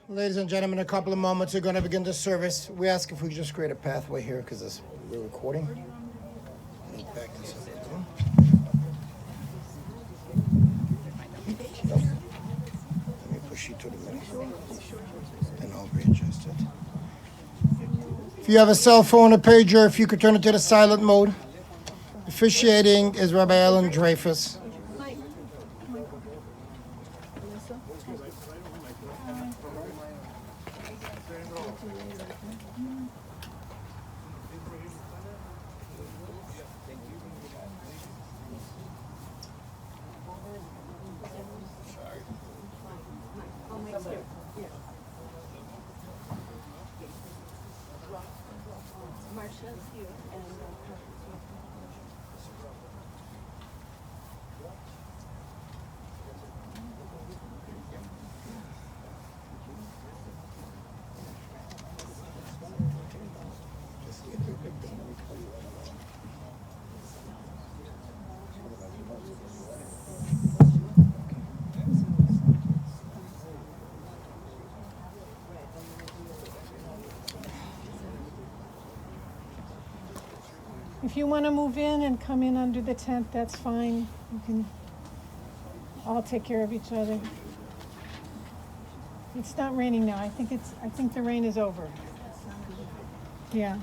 Ladies and gentlemen, in a couple of moments, we're going to begin the service. We ask if we could just create a pathway here because we're recording. Let me back this up. Nope. Let me push you to the middle. And I'll readjust it. If you have a cell phone or pager, if you could turn it to the silent mode. Officiating is Rabbi Ellen Dreyfus. If you want to move in and come in under the tent, that's fine. You can all take care of each other. It's not raining now. I think the rain is over. Yeah.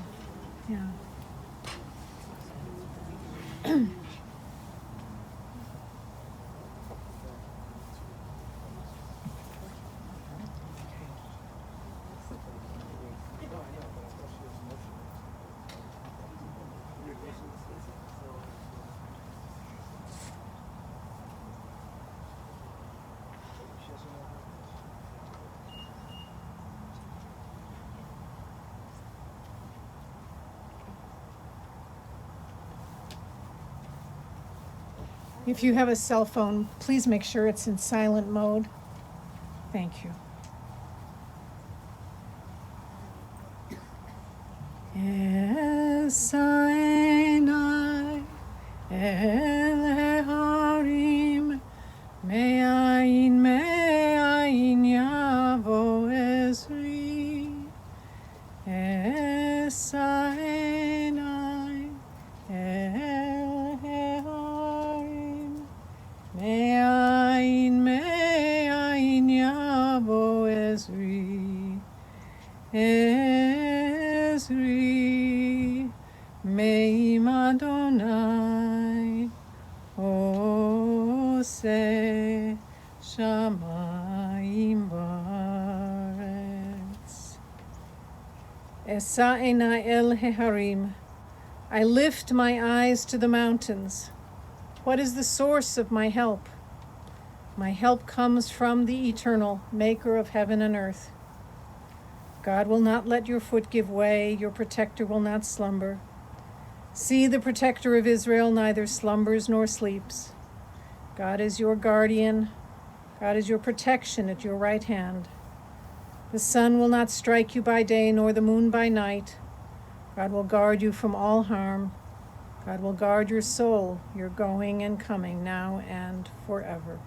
If you have a cell phone, please make sure it's in silent mode. Thank you. Esaenai el harim me'ain yavo ezri Esaenai el harim me'ain yavo ezri Ezri me'im Adonai ose shamayim va'aretz. Esaena el heharim. I lift my eyes to the mountains. What is the source of my help? My help comes from the eternal, maker of heaven and earth. God will not let your foot give way, your protector will not slumber. See, the protector of Israel neither slumbers nor sleeps. God is your guardian, God is your protection at your right hand. The sun will not strike you by day, nor the moon by night. God will guard you from all harm. God will guard your soul, your going and coming, now and forever.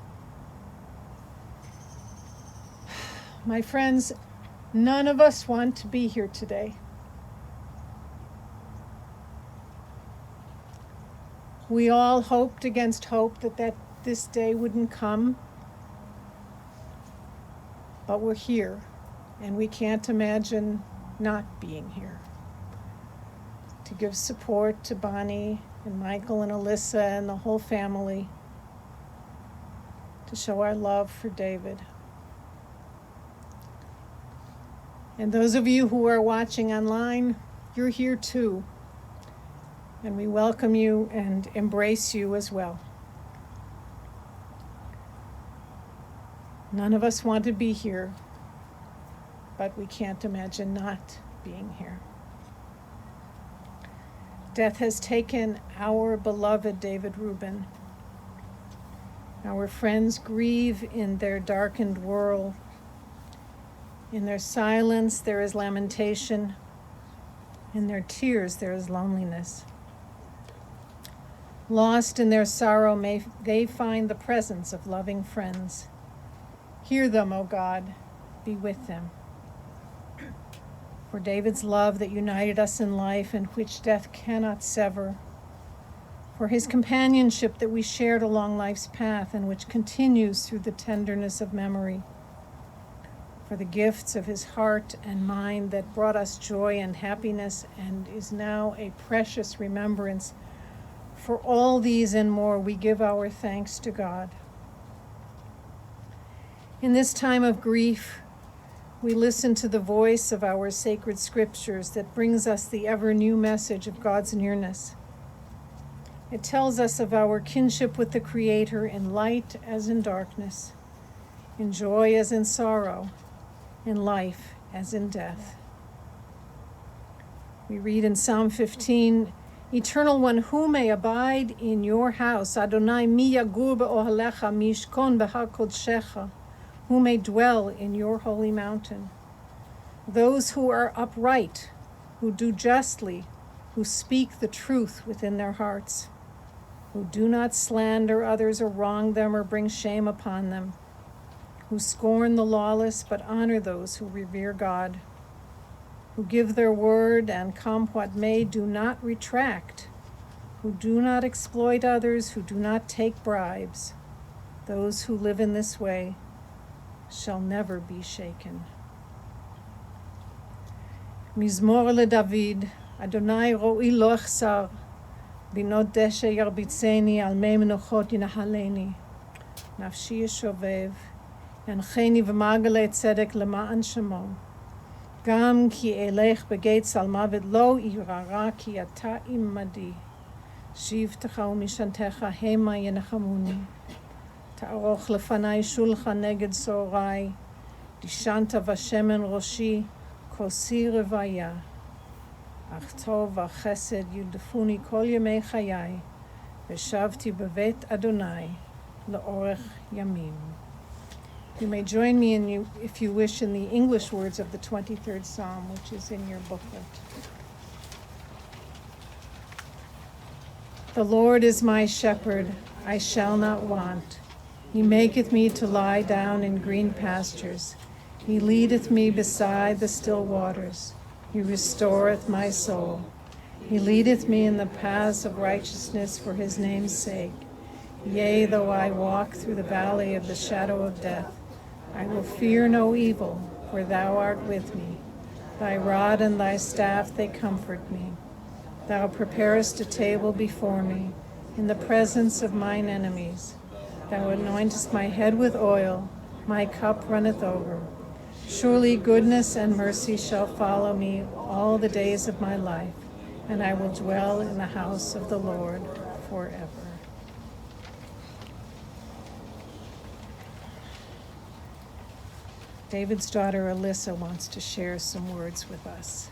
My friends, none of us want to be here today. We all hoped against hope that this day wouldn't come. But we're here, and we can't imagine not being here. To give support to Bonnie and Michael and Alyssa and the whole family. To show our love for David. And those of you who are watching online, you're here too. And we welcome you and embrace you as well. None of us want to be here, but we can't imagine not being here. Death has taken our beloved David Rubin. Our friends grieve in their darkened world. In their silence, there is lamentation. In their tears, there is loneliness. Lost in their sorrow, may they find the presence of loving friends. Hear them, O God. be with them. For David's love that united us in life and which death cannot sever. For his companionship that we shared along life's path and which continues through the tenderness of memory. For the gifts of his heart and mind that brought us joy and happiness and is now a precious remembrance. For all these and more, we give our thanks to God. In this time of grief, we listen to the voice of our sacred scriptures that brings us the ever-new message of God's nearness. It tells us of our kinship with the Creator in light as in darkness, in joy as in sorrow, in life as in death. We read in Psalm 15, Eternal One, who may abide in your house, Adonai mi yagur be'ohalecha mishkon behar kodshecha, who may dwell in your holy mountain. Those who are upright, who do justly, who speak the truth within their hearts, who do not slander others or wrong them or bring shame upon them, who scorn the lawless but honor those who revere God, who give their word and come what may do not retract, who do not exploit others, who do not take bribes. Those who live in this way shall never be shaken. Mizmor leDavid, Adonai ro'i lo echsar, binot deshe yarbitzeni, al mei menochot yinahaleni, nafshi yeshovev, yancheni v'magale tzedek למען שמו. גם כי אלך בגיא צל מוות לא ירא כי אתה עמדי. שבטך ומשענתך המה ינחמוני. תערוך לפני שולחן נגד צהרי, דשנת ושמן ראשי, כוסי רוויה. אך טוב וחסד יודפוני כל ימי חיי, ושבתי בבית אדוני לאורך ימים. You may join me if you wish in the English words of the 23rd Psalm, which is in your booklet. The Lord is my shepherd, I shall not want. He maketh me to lie down in green pastures. He leadeth me beside the still waters. He restoreth my soul. He leadeth me in the paths of righteousness for his name's sake. Yea, though I walk through the valley of the shadow of death, I will fear no evil, for thou art with me. Thy rod and thy staff, they comfort me. Thou preparest a table before me in the presence of mine enemies. Thou anointest my head with oil, my cup runneth over. Surely goodness and mercy shall follow me all the days of my life, and I will dwell in the house of the Lord forever. David's daughter Alyssa wants to share some words with us.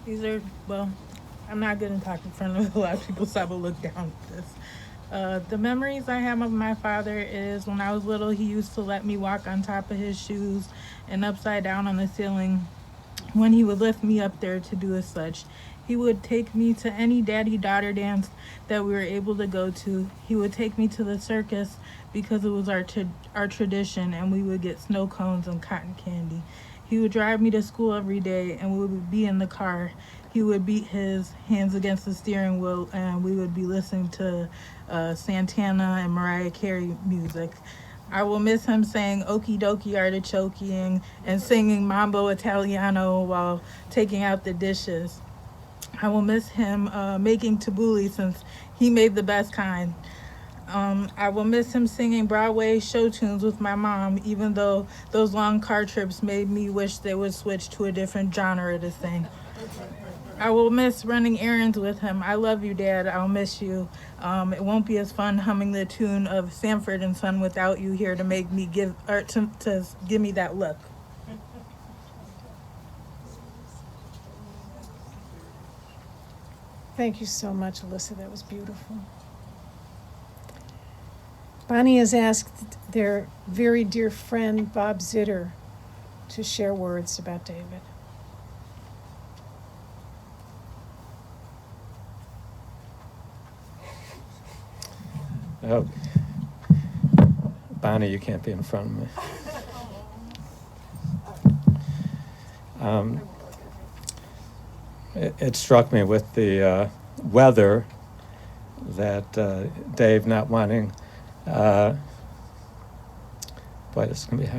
I'm not going to talk in front of a lot of people, so I will look down at this. The memories I have of my father is when I was little, he used to let me walk on top of his shoes and upside down on the ceiling when he would lift me up there to do as such. He would take me to any daddy-daughter dance that we were able to go to. He would take me to the circus because it was our tradition, and we would get snow cones and cotton candy. He would drive me to school every day, and we would be in the car. He would beat his hands against the steering wheel, and we would be listening to Santana and Mariah Carey music. I will miss him saying Okie dokie artichoking and singing Mambo Italiano while taking out the dishes. I will miss him making tabbouleh since he made the best kind. I will miss him singing Broadway show tunes with my mom, even though those long car trips made me wish they would switch to a different genre to sing. I will miss running errands with him. I love you, Dad. I'll miss you. It won't be as fun humming the tune of Sanford and Son without you here to make me to give me that look. Thank you so much, Alyssa. That was beautiful. Bonnie has asked their very dear friend, Bob Zitter, to share words about David. Oh, Bonnie, you can't be in front of me. It struck me with the weather that Dave not wanting, boy, this is going to be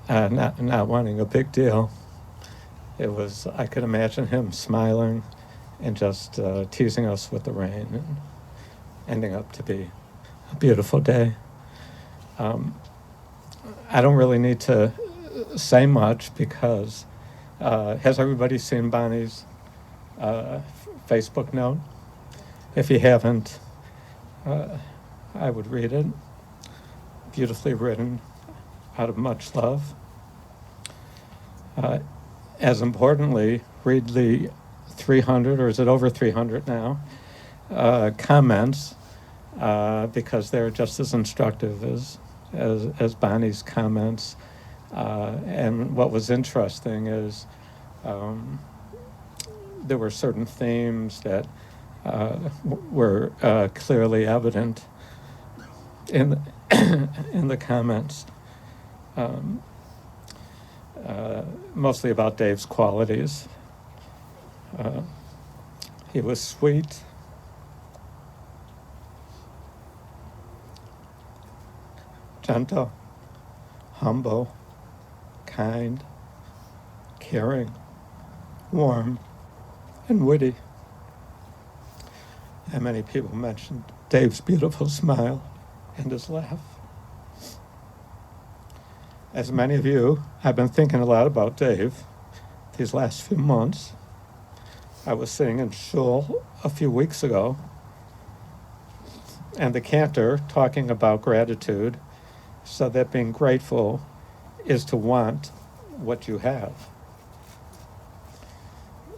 hard. Not wanting a big deal. It was, I could imagine him smiling and just teasing us with the rain and ending up to be a beautiful day. I don't really need to say much because has everybody seen Bonnie's Facebook note? If you haven't, I would read it. Beautifully written, out of much love. As importantly, read the 300, or is it over 300 now, comments, because they're just as instructive as Bonnie's comments. And what was interesting is there were certain themes that were clearly evident in in the comments. Mostly about Dave's qualities. He was sweet, gentle, humble, kind, caring, warm, and witty. And many people mentioned Dave's beautiful smile and his laugh. As many of you, I've been thinking a lot about Dave these last few months. I was sitting in shul a few weeks ago, and the cantor, talking about gratitude, said that being grateful is to want what you have.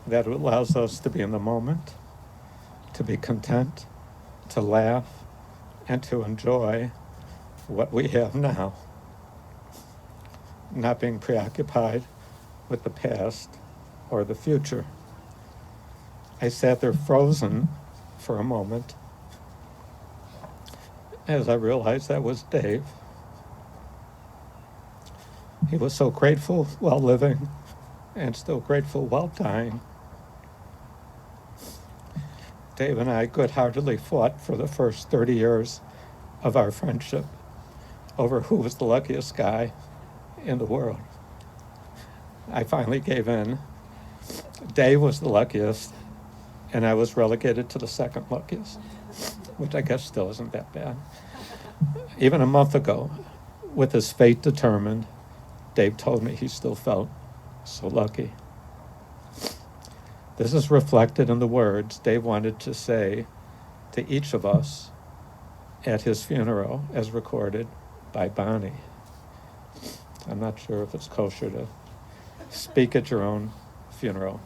That allows us to be in the moment, to be content, to laugh, and to enjoy what we have now. Not being preoccupied with the past or the future. I sat there frozen for a moment as I realized that was Dave. He was so grateful while living and still grateful while dying. Dave and I good-heartedly fought for the first 30 years of our friendship over who was the luckiest guy in the world. I finally gave in. Dave was the luckiest, and I was relegated to the second luckiest, which I guess still isn't that bad. Even a month ago, with his fate determined, Dave told me he still felt so lucky. This is reflected in the words Dave wanted to say to each of us at his funeral, as recorded by Bonnie. I'm not sure if it's kosher to speak at your own funeral,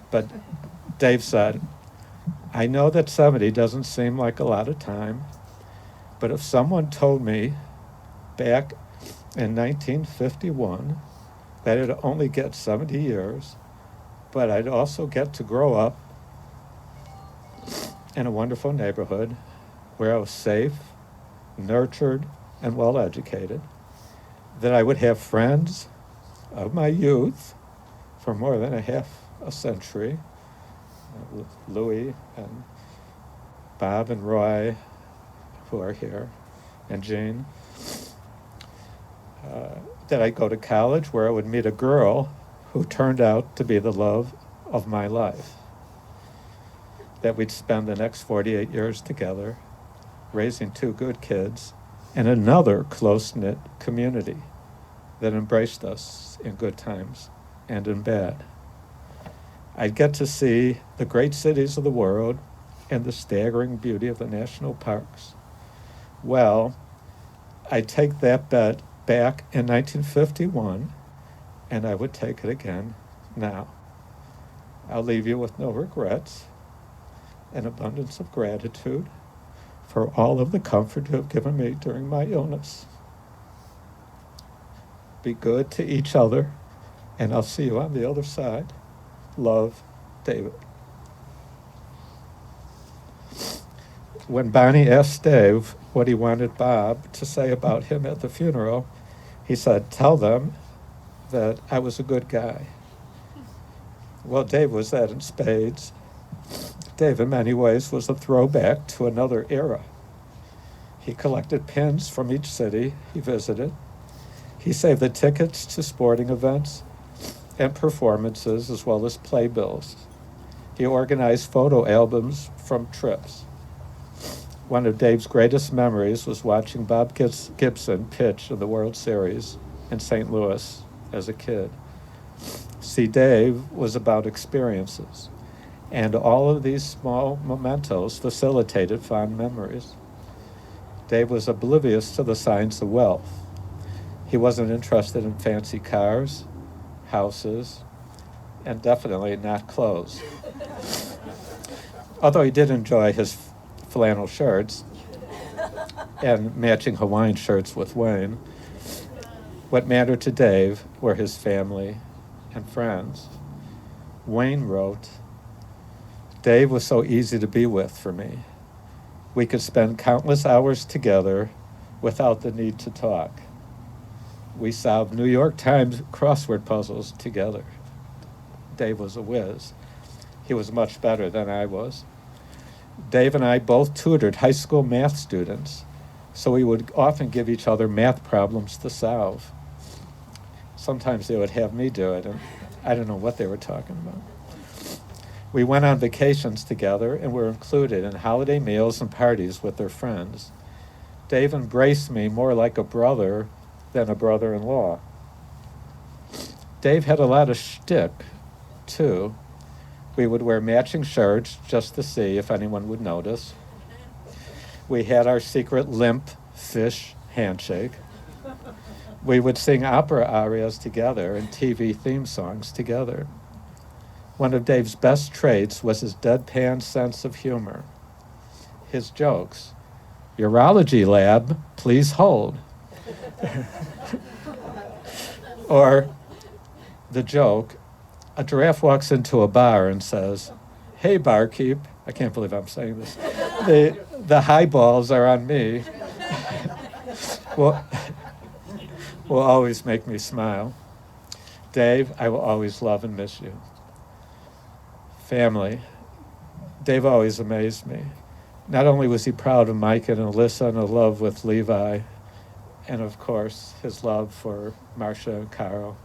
but Dave said, I know that 70 doesn't seem like a lot of time, but if someone told me back in 1951 that I'd only get 70 years, but I'd also get to grow up in a wonderful neighborhood where I was safe, nurtured, and well educated, that I would have friends of my youth for more than a half a century, Louis and Bob and Roy, who are here, and Jean, that I'd go to college where I would meet a girl who turned out to be the love of my life, that we'd spend the next 48 years together, raising 2 good kids, and another close-knit community that embraced us in good times and in bad. I'd get to see the great cities of the world and the staggering beauty of the national parks. Well, I'd take that bet back in 1951, and I would take it again now. I'll leave you with no regrets, an abundance of gratitude for all of the comfort you have given me during my illness. Be good to each other, and I'll see you on the other side. Love, David. When Bonnie asked Dave what he wanted Bob to say about him at the funeral, he said, "Tell them that I was a good guy." Well, Dave was that in spades. Dave, in many ways, was a throwback to another era. He collected pins from each city he visited. He saved the tickets to sporting events and performances, as well as playbills. He organized photo albums from trips. One of Dave's greatest memories was watching Bob Gibson pitch in the World Series in St. Louis as a kid. See, Dave was about experiences, and all of these small mementos facilitated fond memories. Dave was oblivious to the signs of wealth. He wasn't interested in fancy cars, houses, and definitely not clothes. Although he did enjoy his flannel shirts and matching Hawaiian shirts with Wayne, what mattered to Dave were his family and friends. Wayne wrote, "Dave was so easy to be with for me. We could spend countless hours together without the need to talk. We solved New York Times crossword puzzles together." Dave was a whiz. He was much better than I was. Dave and I both tutored high school math students, so we would often give each other math problems to solve. Sometimes they would have me do it, and I don't know what they were talking about. We went on vacations together and were included in holiday meals and parties with their friends. Dave embraced me more like a brother than a brother-in-law. Dave had a lot of shtick, too. We would wear matching shirts just to see if anyone would notice. We had our secret limp fish handshake. We would sing opera arias together and TV theme songs together. One of Dave's best traits was his deadpan sense of humor. His jokes, "Urology lab, please hold." Or the joke, a giraffe walks into a bar and says, "Hey, barkeep," I can't believe I'm saying this, the highballs are on me. Well, will always make me smile. Dave, I will always love and miss you. Family. Dave always amazed me. Not only was he proud of Mike and Alyssa and in love with Levi, and of course his love for Marcia and Carl,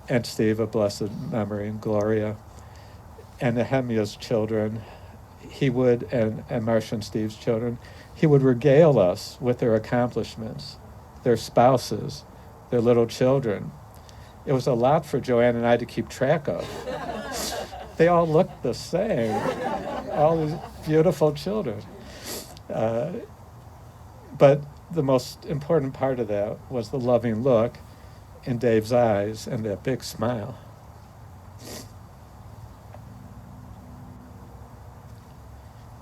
and Steve, of blessed memory, and Gloria, and Nehemiah's children, he would, and Marcia and Steve's children, he would regale us with their accomplishments, their spouses, their little children. It was a lot for Joanne and I to keep track of. They all looked the same, all these beautiful children. But the most important part of that was the loving look in Dave's eyes and that big smile.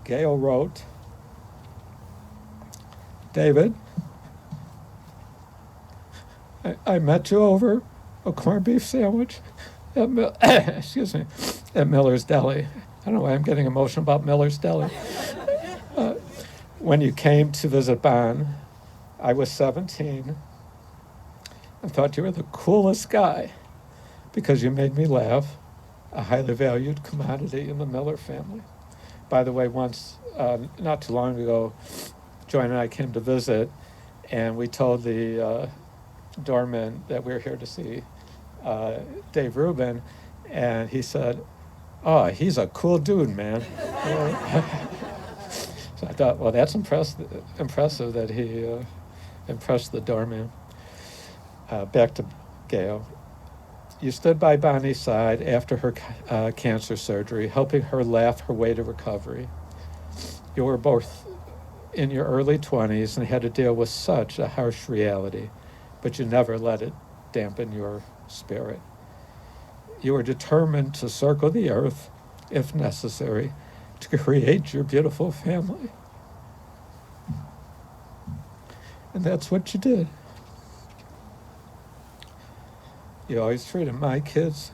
Gail wrote, "David, I met you over a corned beef sandwich at at Miller's Deli." I don't know why I'm getting emotional about Miller's Deli. When you came to visit Bon, I was 17 and thought you were the coolest guy because you made me laugh, a highly valued commodity in the Miller family. By the way, once, not too long ago, Joanne and I came to visit, and we told the doorman that we were here to see Dave Rubin, and he said, "Oh, he's a cool dude, man." So I thought, well, that's impressive that he impressed the doorman. Back to Gail. You stood by Bonnie's side after her cancer surgery, helping her laugh her way to recovery. You were both in your early 20s and had to deal with such a harsh reality, but you never let it dampen your spirit. You were determined to circle the earth, if necessary, to create your beautiful family. And that's what you did. You always treated my kids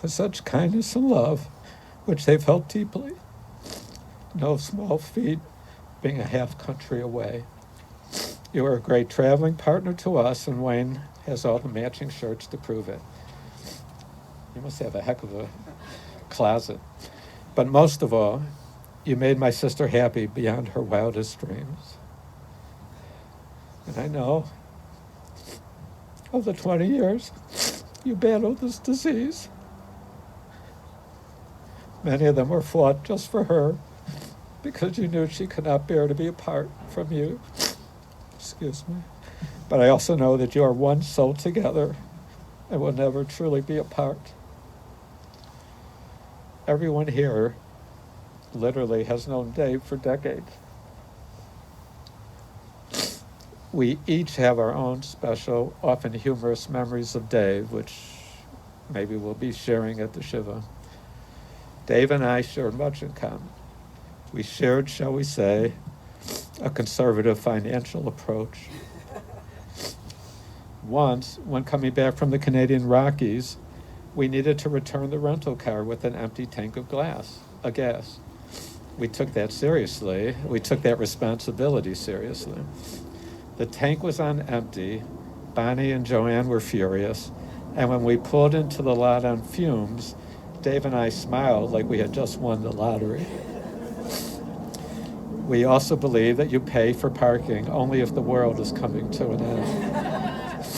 with such kindness and love, which they felt deeply. no small feat being a half country away. You are a great traveling partner to us, and Wayne has all the matching shirts to prove it. You must have a heck of a closet. But most of all, you made my sister happy beyond her wildest dreams. And I know of the 20 years you battled this disease. Many of them were fought just for her because you knew she could not bear to be apart from you. Excuse me. But I also know that you are one soul together and will never truly be apart. Everyone here literally has known Dave for decades. We each have our own special, often humorous memories of Dave, which maybe we'll be sharing at the Shiva. Dave and I shared much in common. We shared, shall we say, a conservative financial approach. Once, when coming back from the Canadian Rockies, we needed to return the rental car with an empty tank of gas. We took that seriously. We took that responsibility seriously. The tank was on empty. Bonnie and Joanne were furious. And when we pulled into the lot on fumes, Dave and I smiled like we had just won the lottery. We also believe that you pay for parking only if the world is coming to an end.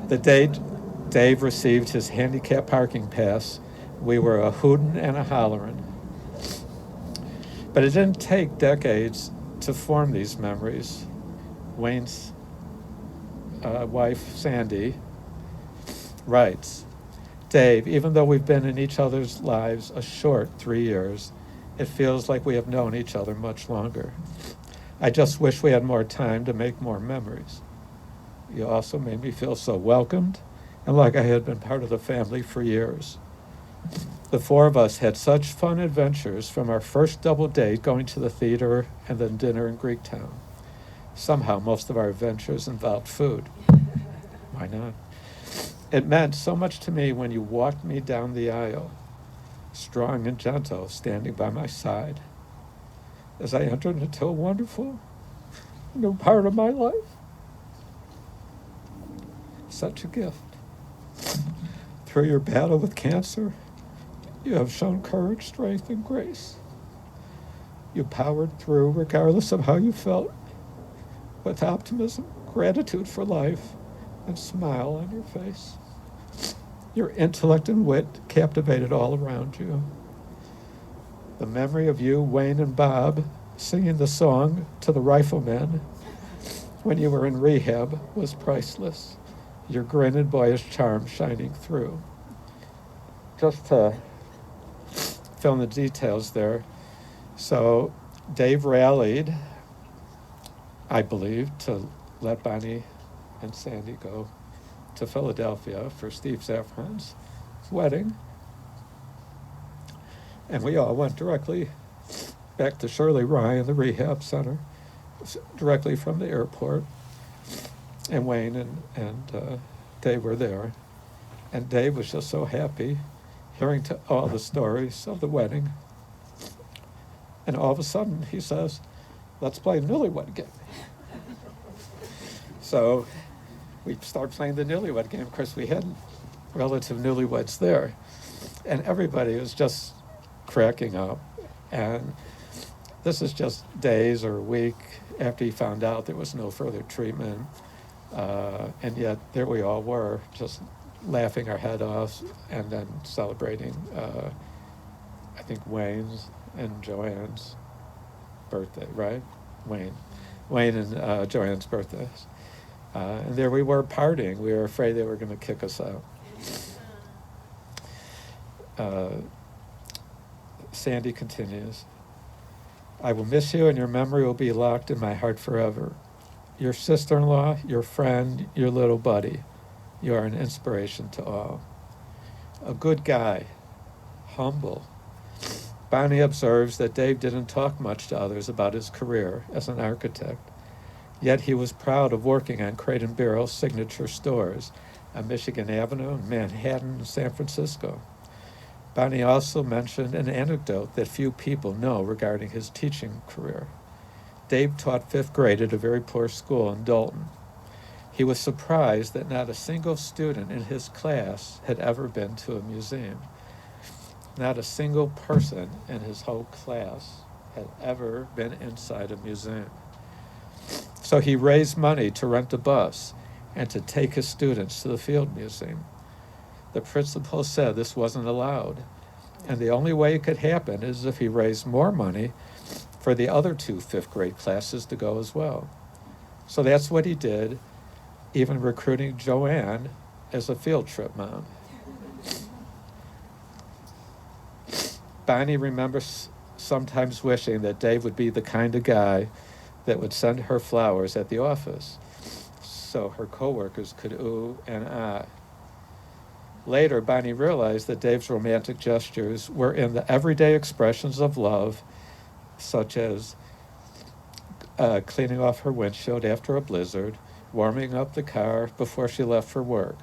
The day Dave received his handicap parking pass, we were a hootin' and a hollerin'. But it didn't take decades to form these memories. Wayne's wife, Sandy, writes, Dave, even though we've been in each other's lives a short 3 years, it feels like we have known each other much longer. I just wish we had more time to make more memories. You also made me feel so welcomed and like I had been part of the family for years. The four of us had such fun adventures, from our first double date going to the theater and then dinner in Greektown. Somehow most of our adventures involved food. Why not? It meant so much to me when you walked me down the aisle, strong and gentle, standing by my side, as I entered into a wonderful new part of my life. Such a gift. Through your battle with cancer, you have shown courage, strength, and grace. You powered through regardless of how you felt, with optimism, gratitude for life, and smile on your face. Your intellect and wit captivated all around you. The memory of you, Wayne, and Bob singing the song to the Riflemen when you were in rehab was priceless. Your grin and boyish charm shining through. Just to fill in the details there. So Dave rallied, I believe, to let Bonnie and Sandy go to Philadelphia for Steve Saffron's wedding. And we all went directly back to Shirley Ryan, the rehab center, directly from the airport. And Wayne and Dave were there. And Dave was just so happy hearing all the stories of the wedding. And all of a sudden he says, let's play newlywed game. So we start playing the newlywed game. Of course, we had relative newlyweds there. And everybody was just cracking up. And this is just days or a week after he found out there was no further treatment. And yet there we all were, just laughing our head off and then celebrating, I think, Wayne's and Joanne's birthday, right? Wayne and Joanne's birthdays. And there we were partying. We were afraid they were going to kick us out. Sandy continues, I will miss you and your memory will be locked in my heart forever. Your sister-in-law, your friend, your little buddy. You are an inspiration to all. A good guy, humble. Bonnie observes that Dave didn't talk much to others about his career as an architect, yet he was proud of working on Crate and Barrel's signature stores on Michigan Avenue, Manhattan, and San Francisco. Bonnie also mentioned an anecdote that few people know regarding his teaching career. Dave taught 5th grade at a very poor school in Dalton. He was surprised that not a single student in his class had ever been to a museum. Not a single person in his whole class had ever been inside a museum. So he raised money to rent a bus and to take his students to the Field Museum. The principal said this wasn't allowed, and the only way it could happen is if he raised more money for the other 2 5th grade classes to go as well. So that's what he did, even recruiting Joanne as a field trip mom. Bonnie remembers sometimes wishing that Dave would be the kind of guy that would send her flowers at the office so her coworkers could ooh and ah. Later, Bonnie realized that Dave's romantic gestures were in the everyday expressions of love, such as cleaning off her windshield after a blizzard, warming up the car before she left for work.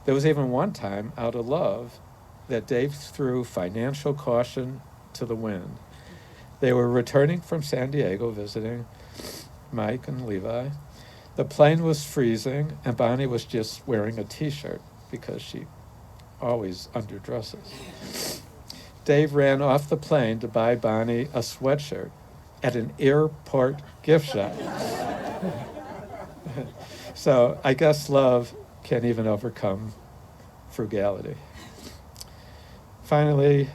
There was even one time, out of love, that Dave threw financial caution to the wind. They were returning from San Diego visiting Mike and Levi. The plane was freezing, and Bonnie was just wearing a t-shirt because she always underdresses. Dave ran off the plane to buy Bonnie a sweatshirt at an airport gift shop. So I guess love can even overcome frugality. Finally,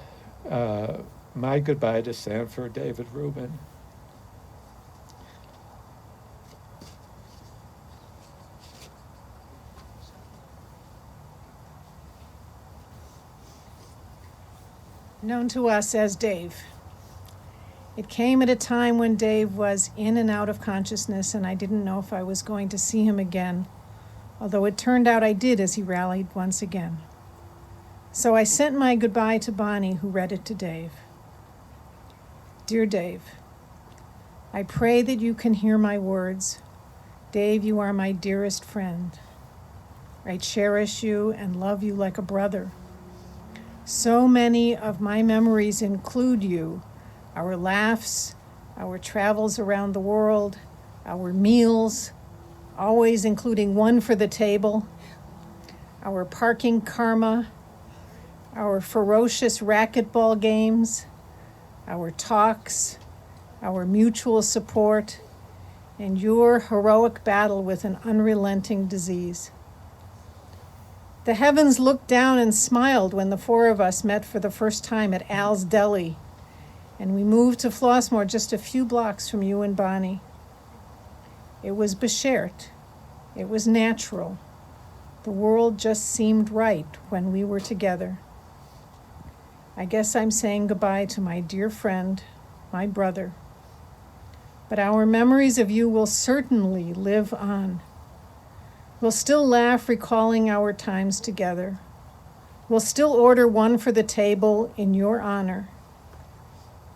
my goodbye to Sanford David Rubin. Known to us as Dave. It came at a time when Dave was in and out of consciousness, and I didn't know if I was going to see him again, although it turned out I did as he rallied once again. So I sent my goodbye to Bonnie, who read it to Dave. Dear Dave, I pray that you can hear my words. Dave, you are my dearest friend. I cherish you and love you like a brother. So many of my memories include you, our laughs, our travels around the world, our meals, always including one for the table, our parking karma, our ferocious racquetball games, our talks, our mutual support, and your heroic battle with an unrelenting disease. The heavens looked down and smiled when the 4 of us met for the first time at Al's Deli, and we moved to Flossmoor just a few blocks from you and Bonnie. It was beshert. It was natural. The world just seemed right when we were together. I guess I'm saying goodbye to my dear friend, my brother. But our memories of you will certainly live on. We'll still laugh recalling our times together. We'll still order one for the table in your honor.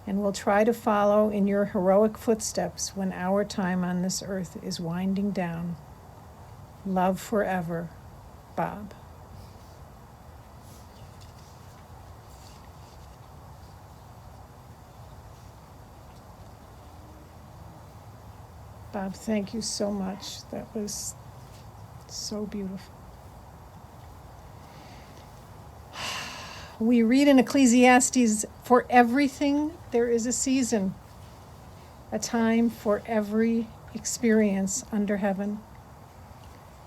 And we'll try to follow in your heroic footsteps when our time on this earth is winding down. Love forever, Bob. Bob, thank you so much. That was so beautiful. We read in Ecclesiastes, for everything there is a season, a time for every experience under heaven.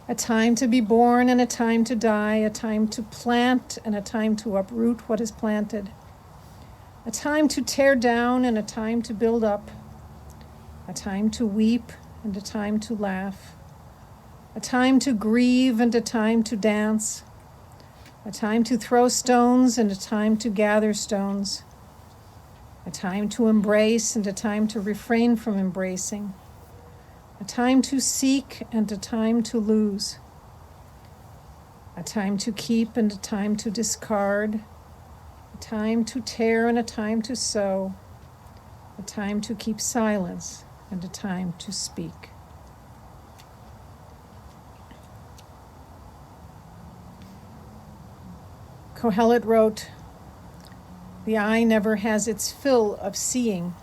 A time to be born and a time to die, a time to plant and a time to uproot what is planted, a time to tear down and a time to build up, a time to weep and a time to laugh, a time to grieve and a time to dance, a time to throw stones and a time to gather stones, a time to embrace and a time to refrain from embracing, a time to seek and a time to lose, a time to keep and a time to discard, a time to tear and a time to sow, a time to keep silence and a time to speak. Kohelet wrote, The eye never has its fill of seeing.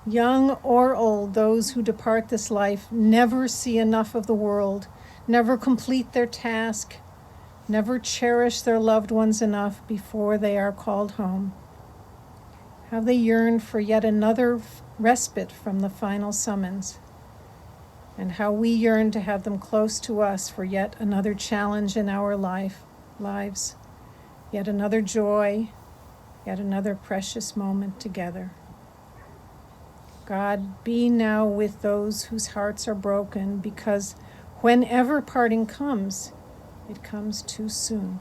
Young or old, those who depart this life never see enough of the world, never complete their task, never cherish their loved ones enough before they are called home. How they yearn for yet another respite from the final summons, and how we yearn to have them close to us for yet another challenge in our lives, yet another joy, yet another precious moment together. God, be now with those whose hearts are broken, because whenever parting comes, it comes too soon.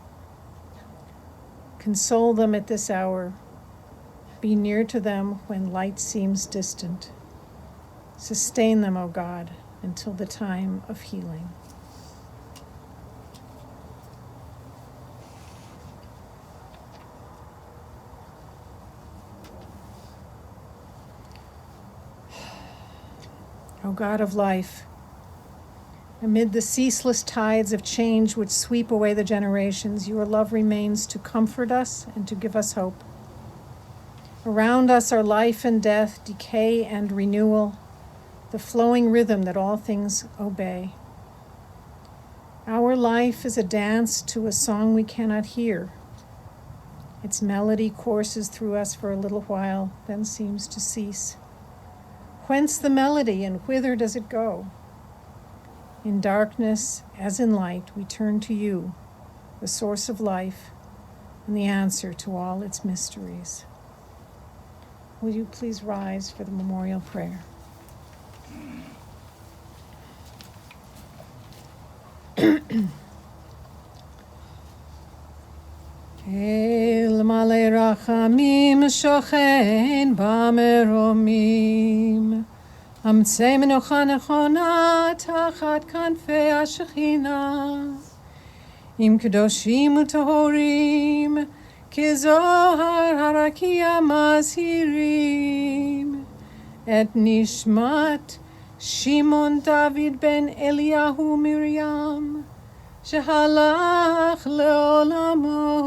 Console them at this hour. Be near to them when light seems distant. Sustain them, O God, until the time of healing. O God of life, amid the ceaseless tides of change which sweep away the generations, your love remains to comfort us and to give us hope. Around us are life and death, decay and renewal, the flowing rhythm that all things obey. Our life is a dance to a song we cannot hear. Its melody courses through us for a little while, then seems to cease. Whence the melody, and whither does it go? In darkness, as in light, we turn to you, the source of life and the answer to all its mysteries. Will you please rise for the memorial prayer? El male rachamim shochen bameromim אמצי מנוחה נכונה תחת כנפי השכינה עם קדושים וטהורים כזוהר הרקיע מזהירים את נשמת שמעון דוד בן אליהו מרים שהלך לעולמו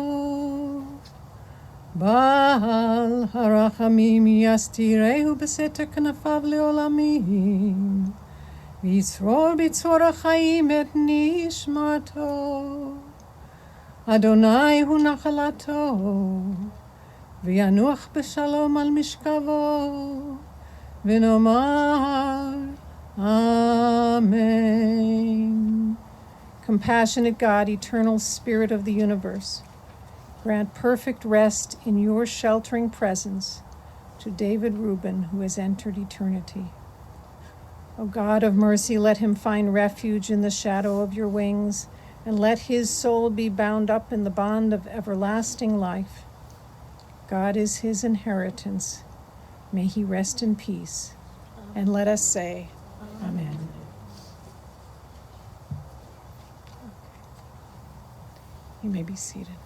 בעל הרחמים יסתירהו בסתר כנפיו לעולמים ויצרור בצרור החיים את נשמתו אדוני הוא נחלתו וינוח בשלום על משכבו ונאמר Amen. Compassionate God, eternal Spirit of the universe, grant perfect rest in your sheltering presence to David Rubin, who has entered eternity. O God of mercy, let him find refuge in the shadow of your wings, and let his soul be bound up in the bond of everlasting life. God is his inheritance. May he rest in peace. And let us say, Amen. You may be seated.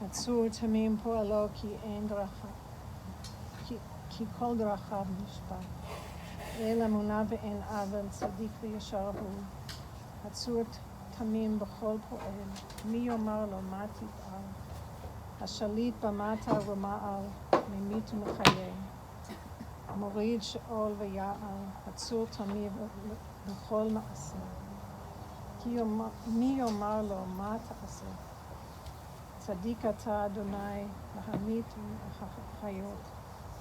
Atzur tamim po'alo ki en dracha, ki kol drachav mishpat. El emunah ve'en avel tzadik v'yashar hu. Atzur tamim b'chol po'el, mi yomar lo ma tit'al. Hashalit b'mata v'ma'al, memit u'mechayeh. Morid she'ol v'ya'al, atzur tamim b'chol ma'aseh. Mi yomar lo ma ta'aseh. צדיק אתה אדוני, להמית החיות,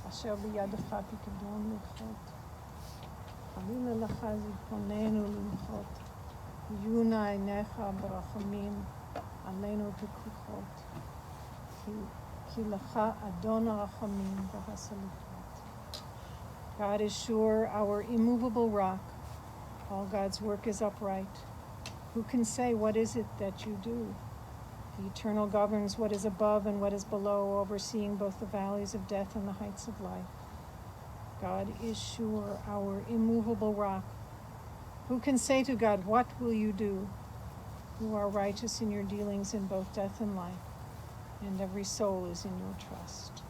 אשר בידך פיקדון ללכות. חלילה לך זיכרוננו למחות, יהיו נא עיניך ברחמים עלינו פקוחות, כי לך אדון הרחמים והסליחות. God is sure, our immovable rock. All God's work is upright. Who can say, what is it that you do? The Eternal governs what is above and what is below, overseeing both the valleys of death and the heights of life. God is sure, our immovable rock. Who can say to God, what will you do? You are righteous in your dealings in both death and life, and every soul is in your trust.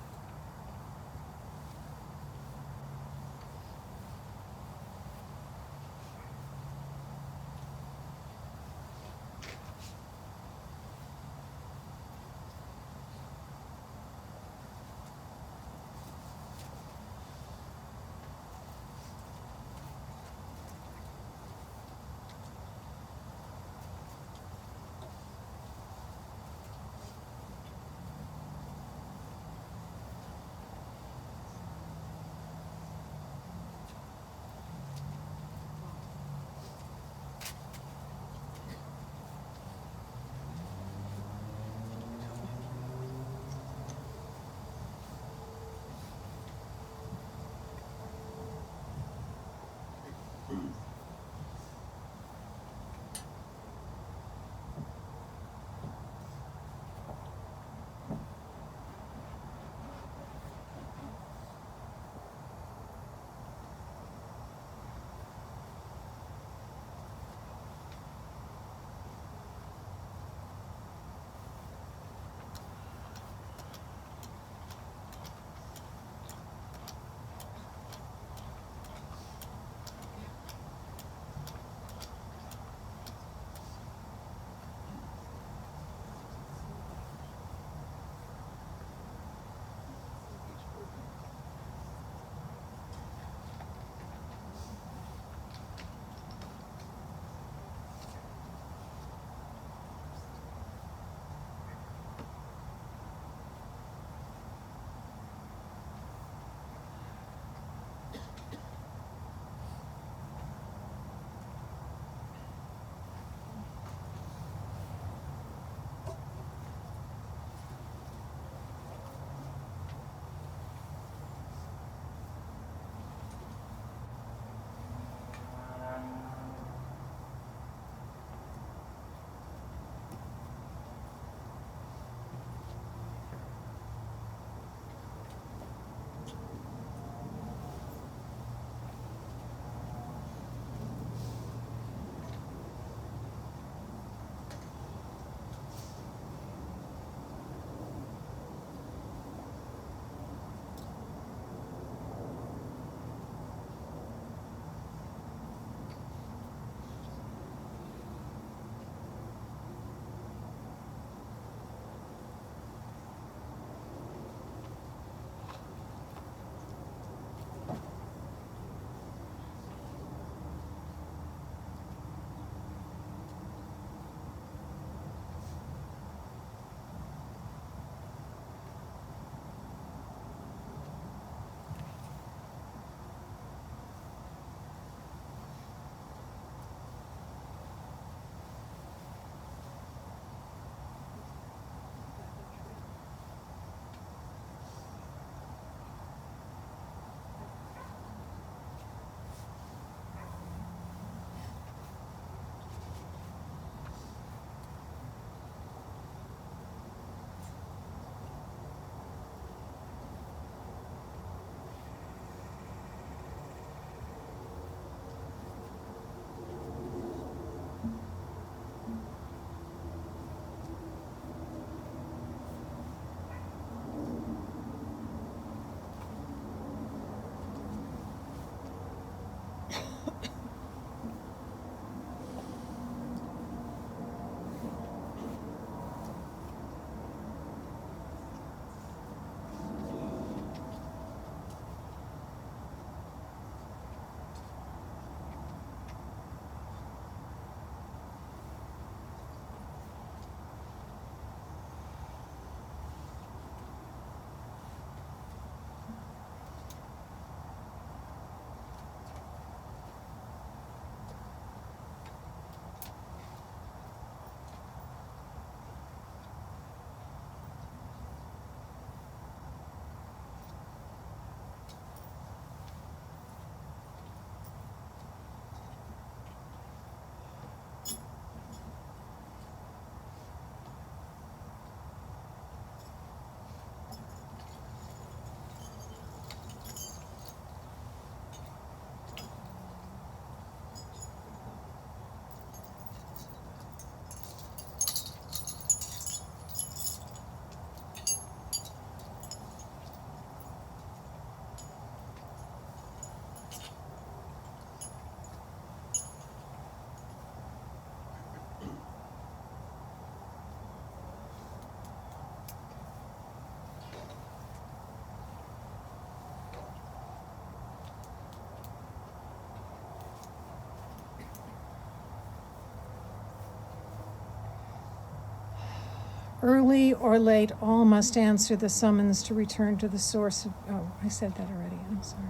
Early or late, all must answer the summons to return to the source of, oh, I said that already, I'm sorry.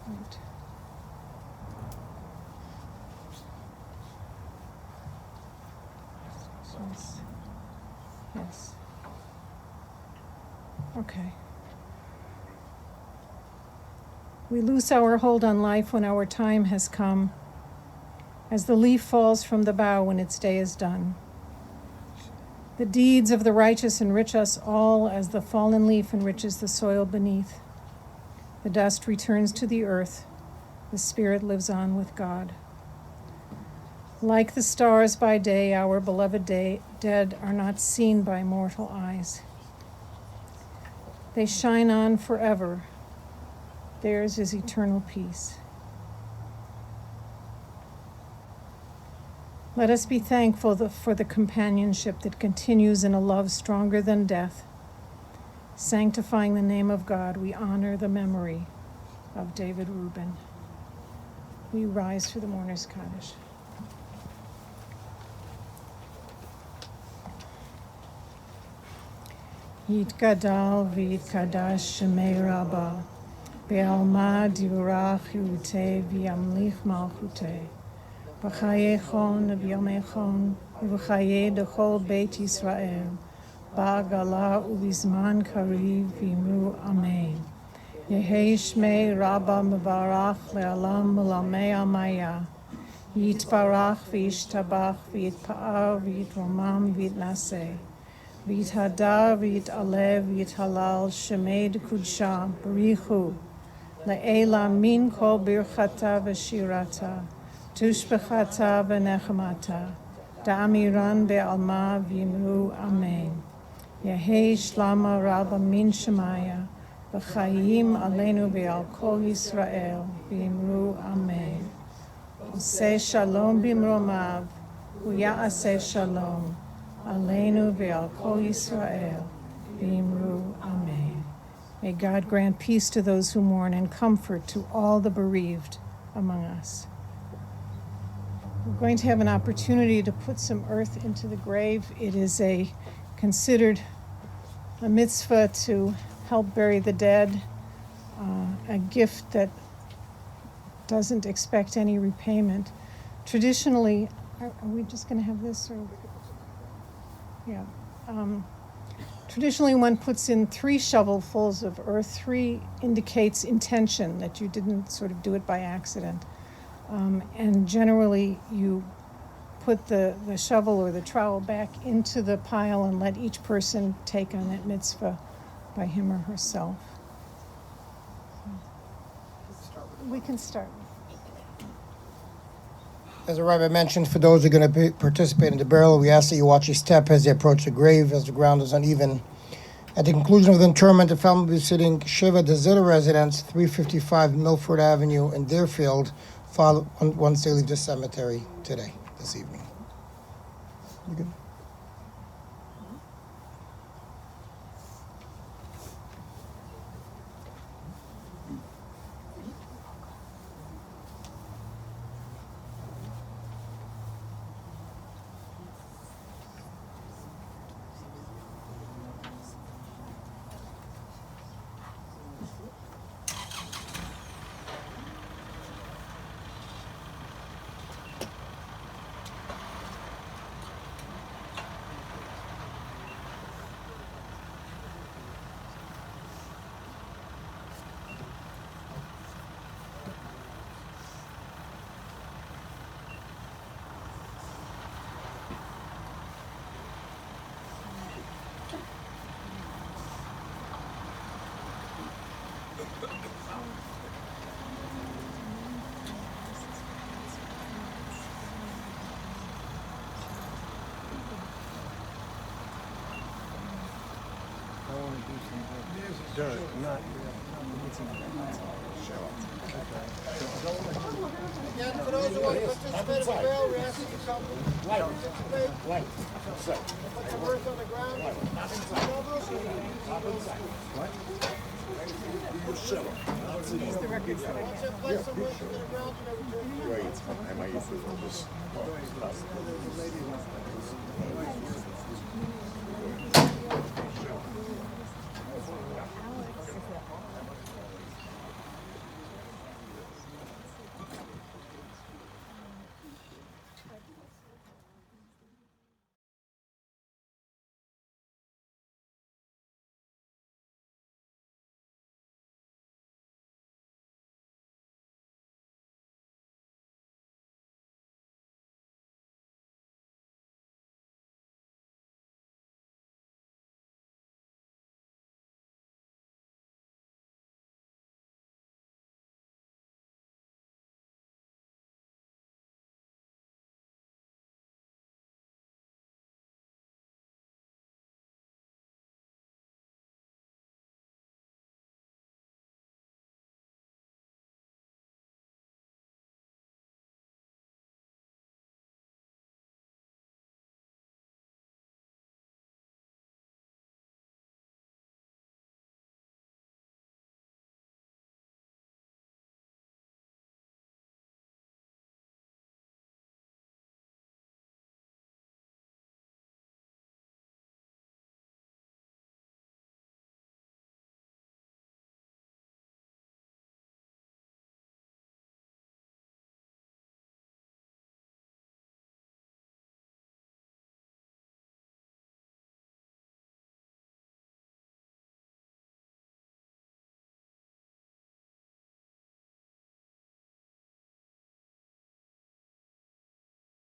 Right. Yes. Yes. Okay. We loose our hold on life when our time has come, as the leaf falls from the bough when its day is done. The deeds of the righteous enrich us all as the fallen leaf enriches the soil beneath. The dust returns to the earth. The spirit lives on with God. Like the stars by day, our beloved dead are not seen by mortal eyes. They shine on forever. Theirs is eternal peace. Let us be thankful for the companionship that continues in a love stronger than death. Sanctifying the name of God, we honor the memory of David Rubin. We rise for the mourner's Kaddish. Yitgadal v'yitkadash shemei Rabbah, be'alma divrach yuteh v'yamlich malchuteh. V'chaye chon v'yomei chon, v'chaye dechol Beit Yisrael, ba'agala u'bizman kariv v'imru amen. Yehei shmei Rabba mevarach le'alam melamei amaya. Yitbarach v'yishtabach v'yitpa'ar v'yitromam v'yitnaseh. V'yithadar v'yitalev v'yithalal shemei d'kudsha b'richu. Le'ela min kol birchata v'shirata. Tushbechata v'nechemata, da'amiran be'alma v'yimru amen. Yehei shlama rabba min shemaya, v'chayim aleinu ve'al kol Yisrael, v'yimru amen. Oseh shalom b'mromav, u'ya'aseh shalom, aleinu ve'al kol Yisrael, v'yimru amen. May God grant peace to those who mourn and comfort to all the bereaved among us. We're going to have an opportunity to put some earth into the grave. It is considered a mitzvah to help bury the dead, a gift that doesn't expect any repayment. Traditionally, are we just going to have this? Or? Yeah. Traditionally, one puts in 3 shovelfuls of earth. 3 indicates intention, that you didn't sort of do it by accident. And generally, you put the shovel or the trowel back into the pile and let each person take on that mitzvah by him or herself. We can start. As the rabbi mentioned, for those who are going to participate in the burial, we ask that you watch your step as they approach the grave, as the ground is uneven. At the conclusion of the interment, the family will be sitting Shiva Dezilla residence, 355 Milford Avenue in Deerfield, once they leave the cemetery this evening. You good? Again, for those who want to participate in the burial, we ask that you come participate. Put some earth on the ground. Once you place some earth on the ground, you never turn.